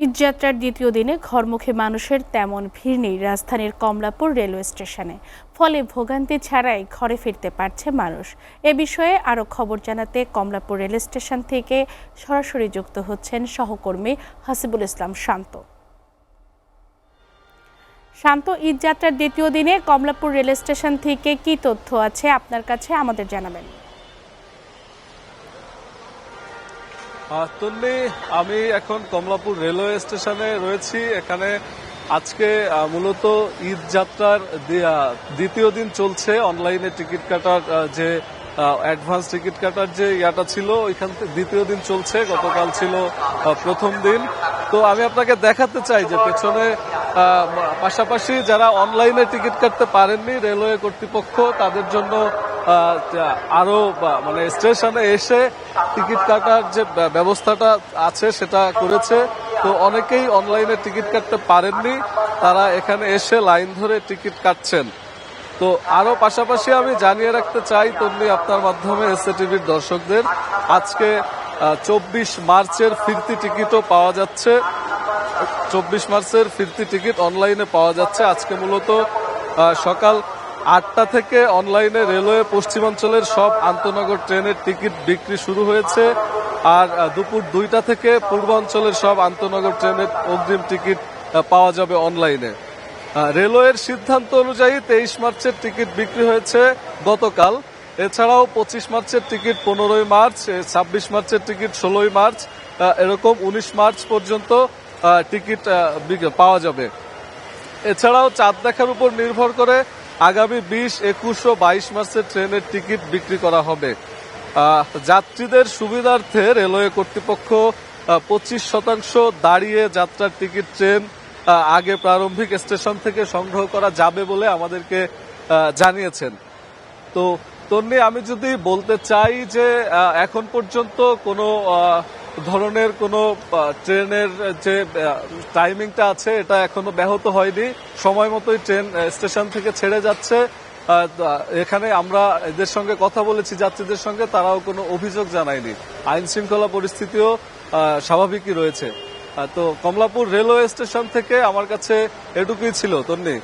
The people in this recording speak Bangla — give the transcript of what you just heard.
ঈদযাত্রার দ্বিতীয় দিনে ঘরমুখী মানুষের তেমন ভিড় নেই রাজধানীর কমলাপুর রেলওয়ে স্টেশনে। ফলে ভোগান্তি ছাড়াই ঘরে ফিরতে পারছে মানুষ। এ বিষয়ে আরও খবর জানাতে কমলাপুর রেল স্টেশন থেকে সরাসরি যুক্ত হচ্ছেন সহকর্মী হাসিবুল ইসলাম শান্ত। শান্ত, ঈদযাত্রার দ্বিতীয় দিনে কমলাপুর রেল স্টেশন থেকে কি তথ্য আছে আপনার কাছে, আমাদের জানাবেন। তন্নি, আমি এখন কমলাপুর রেলওয়ে স্টেশনে রয়েছি। এখানে আজকে মূলত ঈদ যাত্রার দ্বিতীয় দিন চলছে। অনলাইনে টিকিট কাটার যে অ্যাডভান্স টিকিট কাটার যে ইয়াটা ছিল, ওইখান থেকে দ্বিতীয় দিন চলছে। গতকাল ছিল প্রথম দিন। তো আমি আপনাকে দেখাতে চাই যে পেছনে পাশাপাশি যারা অনলাইনে টিকিট কাটতে পারেননি, রেলওয়ে কর্তৃপক্ষ তাদের জন্য আরো মানে স্টেশনে এসে টিকিট কাটার যে ব্যবস্থাটা আছে সেটা করেছে। তো অনেকেই অনলাইনে টিকিট কাটতে পারেননি, তারা এখানে এসে লাইন ধরে টিকিট কাটছেন। তো আরো পাশাপাশি আমি জানিয়ে রাখতে চাই তেমনি আপনার মাধ্যমে এসএটিভির দর্শকদের, আজকে 24 মার্চের ফিরতি টিকিটও পাওয়া যাচ্ছে। 24 মার্চের ফিরতি টিকিট অনলাইনে পাওয়া যাচ্ছে। আজকে মূলত সকাল 8টা থেকে অনলাইনে রেলওয়ে পশ্চিমাঞ্চলের সব আন্তনগর ট্রেনের টিকিট বিক্রি শুরু হয়েছে। আর দুপুর 2টা থেকে পূর্বাঞ্চলের সব আন্তনগর ট্রেনের অগ্রিম টিকিট পাওয়া যাবে অনলাইনে। রেলওয়ের সিদ্ধান্ত অনুযায়ী 23 মার্চের টিকিট বিক্রি হয়েছে গতকাল। এছাড়াও 25 মার্চের টিকিট 15ই মার্চ, 26 মার্চের টিকিট 16ই মার্চ, এরকম 19 মার্চ পর্যন্ত টিকিট পাওয়া যাবে। এছাড়াও চাঁদ দেখার উপর নির্ভর করে আগামী 20, 21 ও 22 মার্চের ট্রেনের টিকিট বিক্রি করা হবে। যাত্রীদের সুবিধার্থে রেলওয়ে কর্তৃপক্ষ 25% দাঁড়িয়ে যাত্রার টিকিট ট্রেন আগে প্রারম্ভিক স্টেশন থেকে সংগ্রহ করা যাবে বলে আমাদেরকে জানিয়েছেন। তো তন্নি, আমি যদি বলতে চাই যে এখন পর্যন্ত কোনো ধরনের কোনো ট্রেনের যে টাইমিংটা আছে এটা এখনো ব্যাহত হয়নি। সময় মতোই ট্রেন স্টেশন থেকে ছেড়ে যাচ্ছে। এখানে আমরা এদের সঙ্গে কথা বলেছি, যাত্রীদের সঙ্গে, তারাও কোনো অভিযোগ জানায়নি। আইন শৃঙ্খলা পরিস্থিতিও স্বাভাবিকই রয়েছে। তো কমলাপুর রেলওয়ে স্টেশন থেকে আমার কাছে এটুকুই ছিল তন্নি।